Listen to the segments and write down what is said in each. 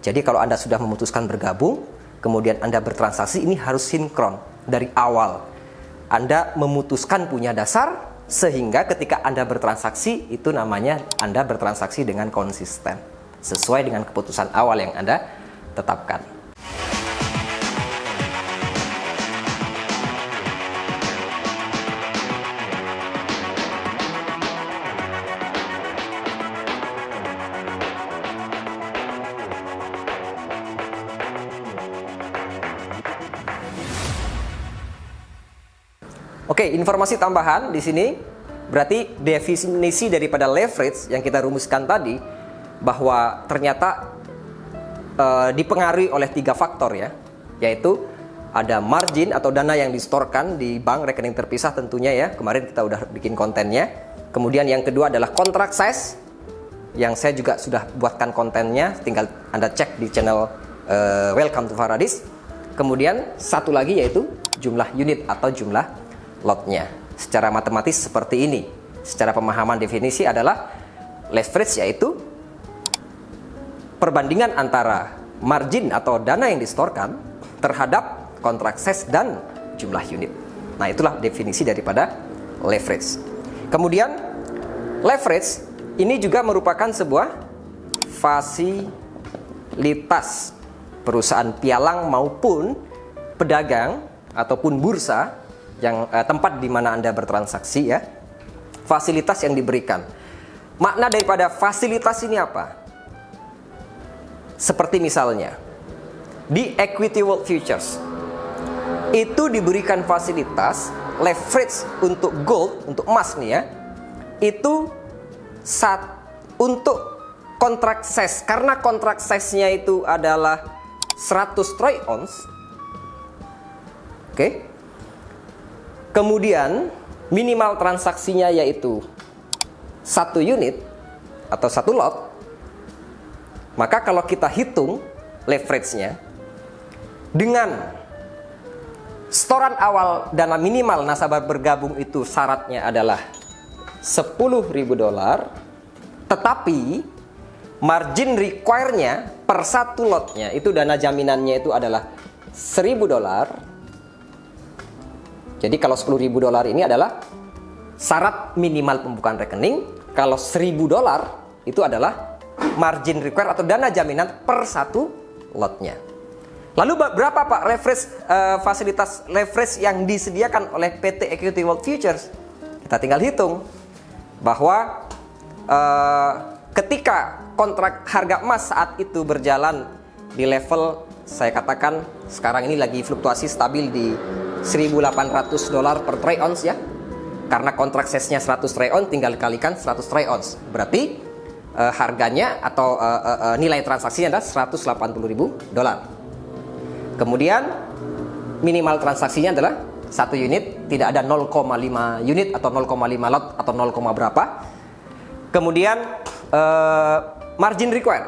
Jadi kalau Anda sudah memutuskan bergabung, kemudian Anda bertransaksi, ini harus sinkron dari awal. Anda memutuskan punya dasar, sehingga ketika Anda bertransaksi, itu namanya Anda bertransaksi dengan konsisten, sesuai dengan keputusan awal yang Anda tetapkan. Oke, informasi tambahan di sini, berarti definisi daripada leverage yang kita rumuskan tadi, bahwa ternyata dipengaruhi oleh 3 faktor ya, yaitu ada margin atau dana yang disetorkan di bank rekening terpisah tentunya ya, kemarin kita udah bikin kontennya. Kemudian yang kedua adalah contract size, yang saya juga sudah buatkan kontennya, tinggal Anda cek di channel Welcome to Faradis. Kemudian satu lagi yaitu jumlah unit atau jumlah lotnya. Secara matematis seperti ini. Secara pemahaman definisi adalah leverage yaitu perbandingan antara margin atau dana yang disetorkan terhadap contract size dan jumlah unit. Nah, itulah definisi daripada leverage. Kemudian leverage ini juga merupakan sebuah fasilitas perusahaan pialang maupun pedagang ataupun bursa yang tempat di mana Anda bertransaksi ya. Fasilitas yang diberikan. Makna daripada fasilitas ini apa? Seperti misalnya di Equity World Futures itu diberikan fasilitas leverage untuk gold, untuk emas nih ya. Itu untuk contract size, karena contract size-nya itu adalah 100 troy ounce. Oke. Kemudian minimal transaksinya yaitu 1 unit atau 1 lot. Maka kalau kita hitung leverage-nya dengan setoran awal dana minimal nasabah bergabung itu syaratnya adalah $10.000, tetapi margin require-nya per 1 lotnya itu dana jaminannya itu adalah $1.000. Jadi kalau $10.000 ini adalah syarat minimal pembukaan rekening. Kalau $1.000 itu adalah margin require atau dana jaminan per 1 lotnya. Lalu berapa Pak fasilitas leverage yang disediakan oleh PT Equity World Futures? Kita tinggal hitung bahwa ketika kontrak harga emas saat itu berjalan di level, saya katakan sekarang ini lagi fluktuasi stabil di $1.800 per troy ounce ya. Karena kontrak size-nya 100 troy ounce, tinggal dikalikan 100 troy ounce. Berarti harganya atau nilai transaksinya adalah $180.000. Kemudian minimal transaksinya adalah 1 unit, tidak ada 0,5 unit atau 0,5 lot atau 0, berapa. Kemudian margin required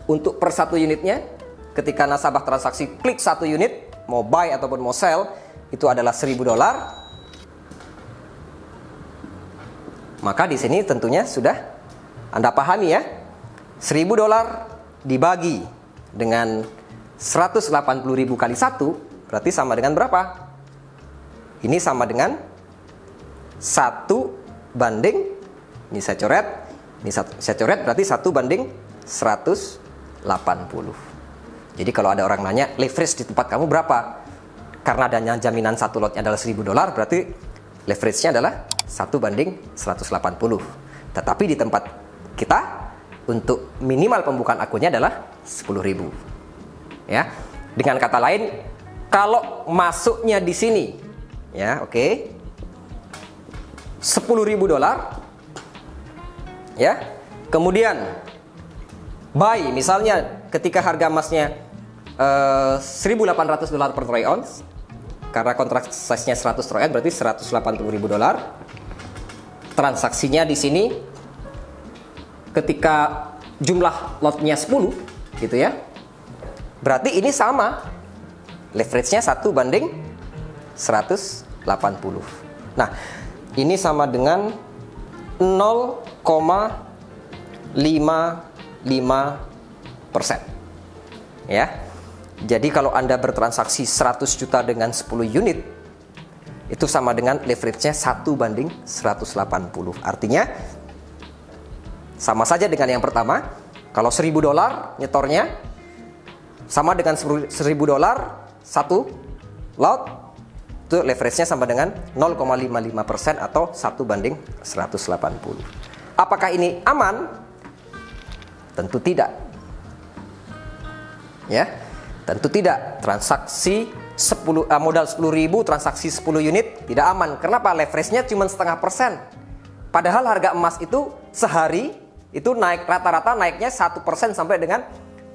untuk per 1 unitnya, ketika nasabah transaksi klik 1 unit, mau buy ataupun mau sell, itu adalah $1.000. Maka di sini tentunya sudah Anda pahami ya, $1.000 dibagi dengan 180.000 kali 1 berarti sama dengan berapa? Ini sama dengan 1 banding, ini saya coret, berarti 1 banding 180. Jadi kalau ada orang nanya leverage di tempat kamu berapa? Karena adanya jaminan 1 lotnya adalah $1.000, berarti leverage-nya adalah 1 banding 180. Tetapi di tempat kita untuk minimal pembukaan akunnya adalah 10.000. Ya. Dengan kata lain, kalau masuknya di sini ya, oke. $10.000 ya. Kemudian buy misalnya ketika harga emasnya $1.800 per troy ounce, karena kontrak size-nya 100 troy ounce berarti $180.000. Transaksinya di sini ketika jumlah lotnya 10 gitu ya. Berarti ini sama. Leverage-nya 1 banding 180. Nah, ini sama dengan 0,55%. Ya. Jadi kalau Anda bertransaksi 100 juta dengan 10 unit, itu sama dengan leverage-nya 1:180. Artinya sama saja dengan yang pertama. Kalau $1.000 nyetornya sama dengan $1.000 satu lot, itu leverage-nya sama dengan 0,55% atau 1:180. Apakah ini aman? Tentu tidak. Ya, tentu tidak. Transaksi modal 10.000, transaksi 10 unit tidak aman. Kenapa? Leverage-nya cuma 0,5%. Padahal harga emas itu sehari itu naik, rata-rata naiknya 1% sampai dengan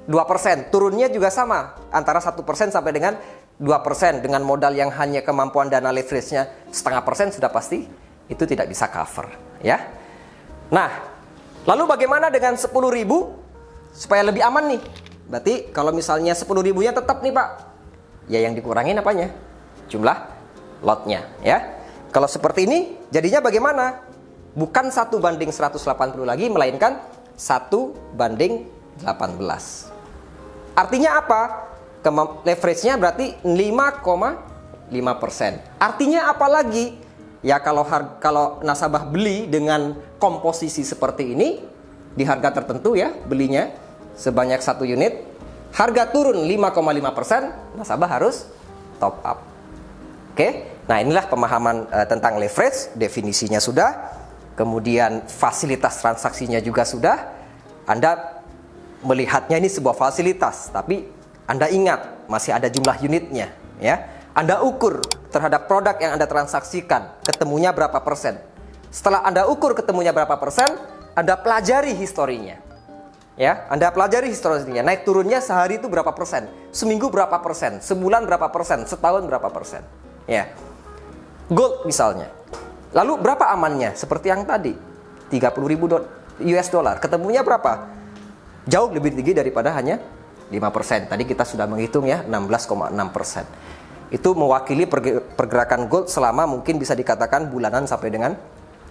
2%. Turunnya juga sama, antara 1% sampai dengan 2%. Dengan modal yang hanya kemampuan dana leverage-nya 0,5% sudah pasti itu tidak bisa cover, ya. Nah, lalu bagaimana dengan 10.000 supaya lebih aman nih? Berarti kalau misalnya 10.000-nya tetap nih Pak, ya yang dikurangin apanya? Jumlah lotnya, ya. Kalau seperti ini jadinya bagaimana? Bukan 1:180 lagi, melainkan 1:18. Artinya apa? Leverage-nya berarti 5,5%. Artinya apa lagi? Ya kalau nasabah beli dengan komposisi seperti ini, di harga tertentu ya, belinya sebanyak 1 unit, harga turun 5,5%, nasabah harus top up. Oke, nah inilah pemahaman tentang leverage, definisinya sudah. Kemudian fasilitas transaksinya juga sudah. Anda melihatnya ini sebuah fasilitas, tapi Anda ingat masih ada jumlah unitnya, ya. Anda ukur terhadap produk yang Anda transaksikan, ketemunya berapa persen. Setelah Anda ukur ketemunya berapa persen, Anda pelajari historinya. Ya, Anda pelajari historinya. Naik turunnya sehari itu berapa persen, seminggu berapa persen, sebulan berapa persen, setahun berapa persen. Ya. Gold misalnya. Lalu berapa amannya? Seperti yang tadi, 30.000 US dollar. Ketemunya berapa? Jauh lebih tinggi daripada hanya 5%. Tadi kita sudah menghitung ya, 16,6%. Itu mewakili pergerakan gold selama mungkin bisa dikatakan bulanan sampai dengan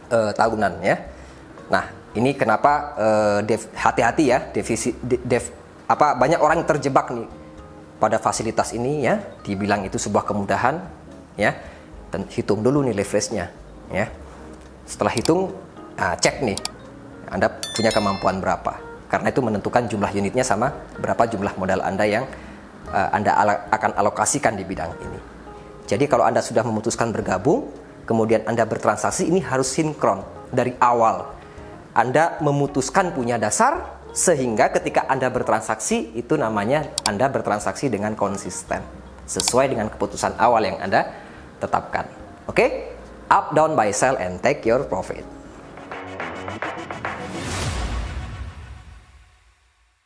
tahunan ya. Nah, ini kenapa hati-hati ya, banyak orang terjebak nih pada fasilitas ini ya, dibilang itu sebuah kemudahan ya. Dan hitung dulu nih leverage-nya. Ya, setelah hitung, cek nih, Anda punya kemampuan berapa. Karena itu menentukan jumlah unitnya sama berapa jumlah modal Anda yang Anda akan alokasikan di bidang ini. Jadi kalau Anda sudah memutuskan bergabung, kemudian Anda bertransaksi, ini harus sinkron dari awal. Anda memutuskan punya dasar, sehingga ketika Anda bertransaksi, itu namanya Anda bertransaksi dengan konsisten, sesuai dengan keputusan awal yang Anda tetapkan. Oke? Up, down, buy, sell, and take your profit.